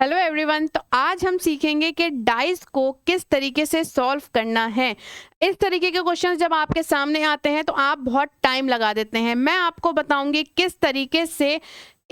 Hello everyone. तो आज हम सीखेंगे कि डाइस को किस तरीके से सॉल्व करना है। इस तरीके के क्वेश्चन जब आपके सामने आते हैं तो आप बहुत टाइम लगा देते हैं। मैं आपको बताऊंगी किस तरीके से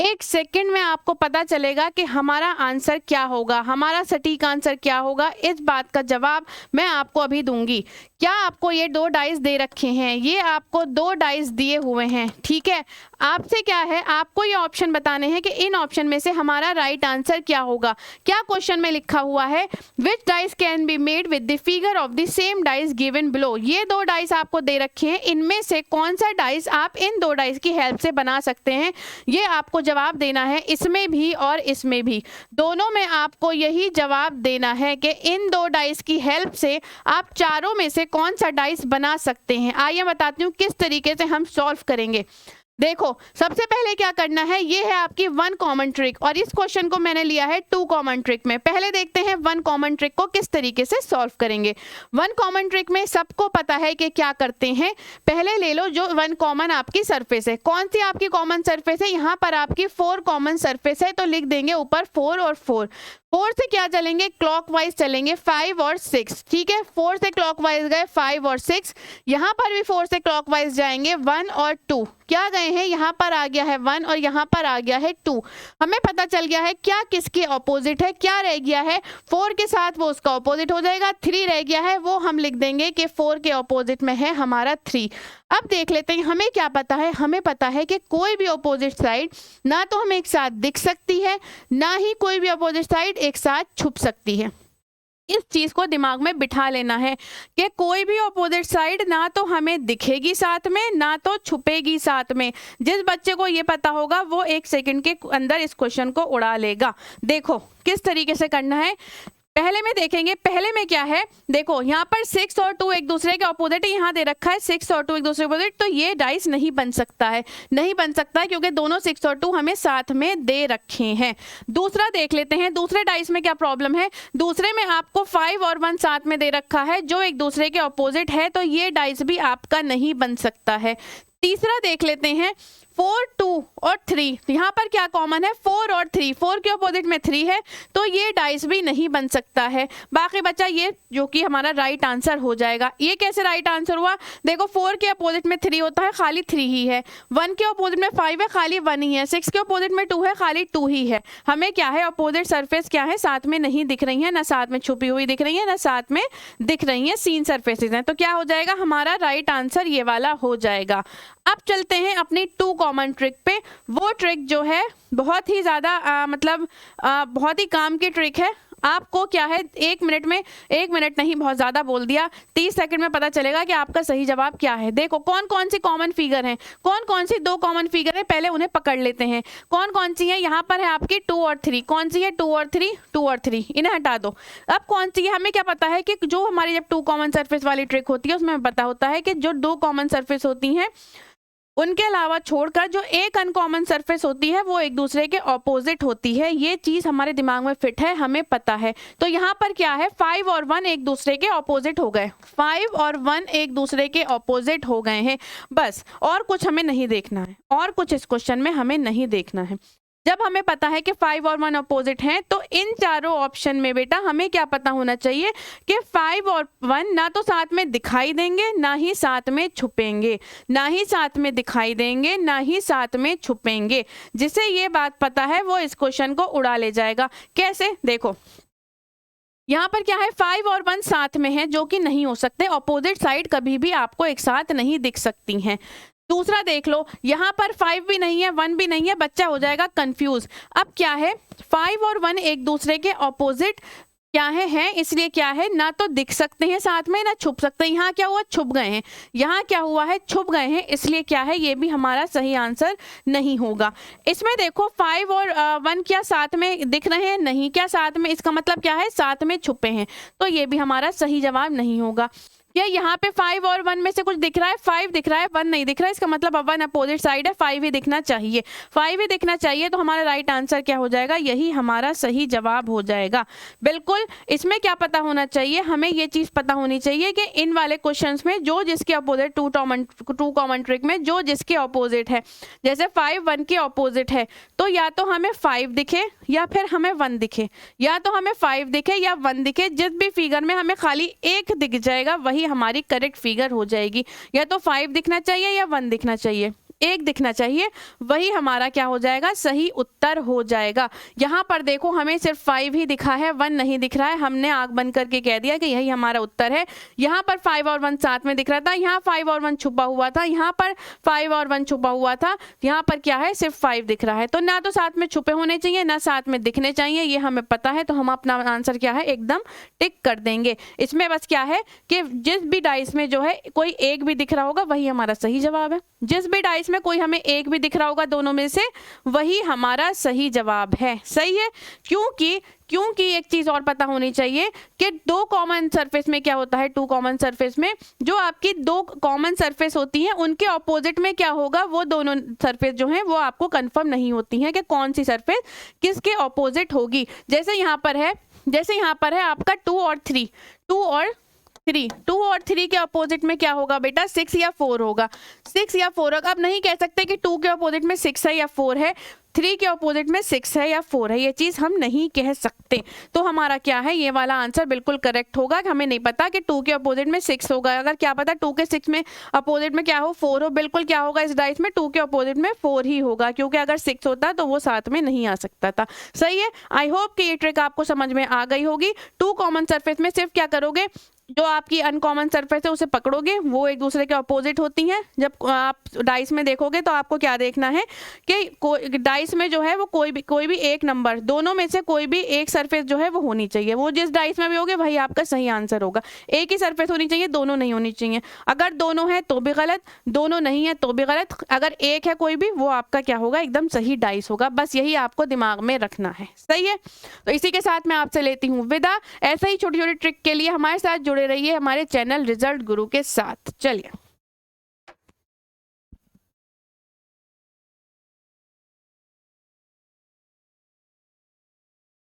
1 सेकंड में आपको पता चलेगा कि हमारा आंसर क्या होगा, हमारा सटीक आंसर क्या होगा। इस बात का जवाब मैं आपको अभी दूंगी। क्या आपको ये 2 डाइस दे रखे हैं, ये आपको 2 डाइस दिए हुए हैं, ठीक है। आपसे क्या है, आपको ये ऑप्शन बताने हैं कि इन ऑप्शन में से हमारा राइट आंसर क्या होगा। क्या क्वेश्चन में लिखा हुआ है, which dice can be made with the figure of the same dice given below. ये 2 डाइस आपको दे रखे हैं, इनमें से कौन सा डाइस आप इन 2 डाइस की हेल्प से बना सकते हैं, ये आपको जवाब देना है। इसमें भी और इसमें भी, दोनों में आपको यही जवाब देना है कि इन 2 डाइस की हेल्प से आप चारों में से कौन सा डाइस बना सकते हैं। आइए बताती हूँ किस तरीके से हम सॉल्व करेंगे। देखो, सबसे पहले क्या करना है, ये है आपकी 1 कॉमन ट्रिक और इस क्वेश्चन को मैंने लिया है 2 कॉमन ट्रिक में। पहले देखते हैं 1 कॉमन ट्रिक को किस तरीके से सॉल्व करेंगे। 1 कॉमन ट्रिक में सबको पता है कि क्या करते हैं। पहले ले लो जो 1 कॉमन आपकी सरफेस है। कौन सी आपकी कॉमन सरफेस है, यहाँ पर आपकी 4 कॉमन सरफेस है, तो लिख देंगे ऊपर 4 और 4। 4 से क्या चलेंगे, क्लॉकवाइज चलेंगे 5 और 6, ठीक है। 4 से क्लॉकवाइज गए 5 और 6, यहाँ पर भी 4 से क्लॉकवाइज जाएंगे 1 और 2। क्या गए हैं, यहाँ पर आ गया है 1 और यहाँ पर आ गया है 2। हमें पता चल गया है क्या किसके ऑपोजिट है। क्या रह गया है, 4 के साथ वो उसका ऑपोजिट हो जाएगा। 3 रह गया है, वो हम लिख देंगे कि 4 के ऑपोजिट में है हमारा 3। अब देख लेते हैं हमें क्या पता है। हमें पता है कि कोई भी ऑपोजिट साइड ना तो हमें एक साथ दिख सकती है, ना ही कोई भी ऑपोजिट साइड एक साथ छुप सकती है। इस चीज को दिमाग में बिठा लेना है कि कोई भी ऑपोजिट साइड ना तो हमें दिखेगी साथ में, ना तो छुपेगी साथ में। जिस बच्चे को ये पता होगा वो 1 सेकंड के अंदर इस क्वेश्चन को उड़ा लेगा। देखो किस तरीके से करना है। पहले में देखेंगे, पहले में क्या है, देखो यहाँ पर 6 और 2 एक दूसरे के ऑपोजिट है, यहाँ दे रखा है 6 और 2 एक दूसरे के ऑपोजिट, तो ये डाइस नहीं बन सकता है। नहीं बन सकता है क्योंकि दोनों 6 और 2 हमें साथ में दे रखे हैं। दूसरा देख लेते हैं, दूसरे डाइस में क्या प्रॉब्लम है। दूसरे में आपको 5 और 1 साथ में दे रखा है जो एक दूसरे के ऑपोजिट है, तो ये डाइस भी आपका नहीं बन सकता है। तीसरा देख लेते हैं, 4, 2 और 3, यहाँ पर क्या कॉमन है, 4 और 3, 4 के अपोजिट में 3 है, तो ये डाइस भी नहीं बन सकता है। बाकी बचा ये जो कि हमारा राइट आंसर हो जाएगा। ये कैसे राइट आंसर हुआ, देखो 4 के अपोजिट में 3 होता है, खाली 3 ही है। 1 के अपोजिट में 5 है, खाली 1 ही है। 6 के अपोजिट में 2 है, खाली 2 ही है। हमें क्या है, अपोजिट सरफेस क्या है, साथ में नहीं दिख रही है, ना साथ में छुपी हुई दिख रही है, ना साथ में दिख रही है, सीन सरफेसेस हैं। तो क्या हो जाएगा, हमारा राइट आंसर ये वाला हो जाएगा। अब चलते हैं अपनी 2 कॉमन ट्रिक पे। वो ट्रिक जो है बहुत ही ज़्यादा बहुत ही काम की ट्रिक है। आपको क्या है, 1 मिनट में, 1 मिनट नहीं बहुत ज़्यादा बोल दिया, 30 सेकंड में पता चलेगा कि आपका सही जवाब क्या है। देखो कौन कौन सी कॉमन फिगर हैं, कौन कौन सी 2 कॉमन फिगर है, पहले उन्हें पकड़ लेते हैं। कौन कौन सी है, यहाँ पर है आपकी 2 और 3। कौन सी है, 2 और 3, 2 और 3, इन्हें हटा दो। अब कौन सी है, हमें क्या पता है कि जो हमारी जब 2 कॉमन सरफेस वाली ट्रिक होती है उसमें पता होता है कि जो 2 कॉमन सरफेस होती हैं उनके अलावा छोड़कर जो एक अनकॉमन सरफेस होती है वो एक दूसरे के ऑपोजिट होती है। ये चीज हमारे दिमाग में फिट है, हमें पता है। तो यहाँ पर क्या है, 5 और 1 एक दूसरे के ऑपोजिट हो गए। 5 और 1 एक दूसरे के ऑपोजिट हो गए हैं, बस। और कुछ हमें नहीं देखना है, और कुछ इस क्वेश्चन में हमें नहीं देखना है। जब हमें पता है कि 5 और 1 अपोजिट हैं, तो इन चारों ऑप्शन में बेटा हमें क्या पता होना चाहिए कि 5 और 1 ना तो साथ में दिखाई देंगे, ना ही साथ में छुपेंगे। ना ही साथ में दिखाई देंगे, ना ही साथ में छुपेंगे। जिसे ये बात पता है वो इस क्वेश्चन को उड़ा ले जाएगा। कैसे, देखो यहाँ पर क्या है, 5 और 1 साथ में है, जो कि नहीं हो सकते। ऑपोजिट साइड कभी भी आपको एक साथ नहीं दिख सकती हैं। दूसरा देख लो, यहाँ पर 5 भी नहीं है, 1 भी नहीं है, बच्चा हो जाएगा कंफ्यूज। अब क्या है, 5 और 1 एक दूसरे के ऑपोजिट क्या है, इसलिए क्या है, ना तो दिख सकते हैं साथ में, ना छुप सकते हैं। यहाँ क्या हुआ, छुप गए हैं। यहाँ क्या हुआ है, छुप गए हैं, इसलिए क्या है, ये भी हमारा सही आंसर नहीं होगा। इसमें देखो 5 और 1 क्या साथ में दिख रहे हैं, नहीं। क्या साथ में, इसका मतलब क्या है, साथ में छुपे हैं, तो ये भी हमारा सही जवाब नहीं होगा। क्या यहाँ पे 5 और 1 में से कुछ दिख रहा है? 5 दिख रहा है, 1 नहीं दिख रहा है, इसका मतलब अब 1 अपोजिट साइड है, 5 ही दिखना चाहिए। 5 ही दिखना चाहिए, तो हमारा राइट आंसर क्या हो जाएगा? यही हमारा सही जवाब हो जाएगा। बिल्कुल, इसमें क्या पता होना चाहिए? हमें ये चीज़ पता होनी चाहिए कि इन वाले क्वेश्चंस में जो जिसके अपोजिट, टू कॉमन ट्रिक में जो जिसके अपोजिट है, जैसे 5 1 के अपोजिट है, तो या तो हमें 5 दिखे या फिर हमें 1 दिखे, या तो हमें 5 दिखे या 1 दिखे, जिस भी फिगर में हमें खाली एक दिख जाएगा वही हमारी करेक्ट फिगर हो जाएगी। या तो 5 दिखना चाहिए या 1 दिखना चाहिए, एक दिखना चाहिए, वही हमारा क्या हो जाएगा? सही उत्तर हो जाएगा। यहाँ पर देखो हमें सिर्फ 5 ही दिखा है, 1 नहीं दिख रहा है, हमने आंख बंद करके कह दिया कि यही हमारा उत्तर है। यहाँ पर 5 और 1 साथ में दिख रहा था, यहाँ 5 और 1 छुपा हुआ था, यहाँ पर 5 और 1 छुपा हुआ था, यहाँ पर क्या है? सिर्फ 5 दिख रहा है। तो ना तो साथ में छुपे होने चाहिए ना साथ में दिखने चाहिए, ये हमें पता है, तो हम अपना आंसर क्या है? एकदम टिक कर देंगे। इसमें बस क्या है कि जिस भी डाइस में जो है कोई एक भी दिख रहा होगा वही हमारा सही जवाब है, जिस भी डाइस में कोई हमें एक भी दिख रहा होगा दोनों में से वही हमारा सही जवाब है। सही है, क्योंकि एक चीज और पता होनी चाहिए कि दो कॉमन सरफेस में क्या होता है, टू कॉमन सरफेस में जो आपकी दो कॉमन सरफेस होती हैं उनके ऑपोजिट में क्या होगा, वो दोनों सरफेस जो हैं वो आपको कंफर्म नहीं होती हैं कि कौन सी सरफेस किसके ऑपोजिट होगी। जैसे यहाँ पर है आपका 2 और 3, 2 और 3 के अपोजिट में क्या होगा बेटा? 6 या 4 होगा, 6 या 4 होगा। अब नहीं कह सकते कि 2 के अपोजिट में 6 है या 4 है, 3 के अपोजिट में 6 है या 4 है, ये चीज़ हम नहीं कह सकते। तो हमारा क्या है? ये वाला आंसर बिल्कुल करेक्ट होगा। हमें नहीं पता कि 2 के अपोजिट में 6 होगा, अगर क्या पता 2 के 6 में अपोजिट में क्या हो? 4 हो। बिल्कुल क्या होगा इस डाइस में? 2 के अपोजिट में 4 ही होगा, क्योंकि अगर 6 होता तो वो साथ में नहीं आ सकता था। सही है, आई होप कि ये ट्रिक आपको समझ में आ गई होगी। टू कॉमन सरफेस में सिर्फ क्या करोगे, जो आपकी अनकॉमन सरफेस है उसे पकड़ोगे, वो एक दूसरे के अपोजिट होती हैं। जब आप डाइस में देखोगे तो आपको क्या देखना है कि डाइस में जो है वो कोई भी एक नंबर, दोनों में से कोई भी एक सरफेस जो है वो होनी चाहिए। वो जिस डाइस में भी होगे वही आपका सही आंसर होगा। एक ही सरफेस होनी चाहिए, दोनों नहीं होनी चाहिए। अगर दोनों है तो भी गलत, दोनों नहीं है तो भी गलत, अगर एक है कोई भी वो आपका क्या होगा? एकदम सही डाइस होगा। बस यही आपको दिमाग में रखना है। सही है, तो इसी के साथ मैं आपसे लेती हूँ विदा। ऐसे ही छोटी छोटी ट्रिक के लिए हमारे साथ जुड़े रहिए हमारे चैनल रिजल्ट गुरु के साथ। चलिए।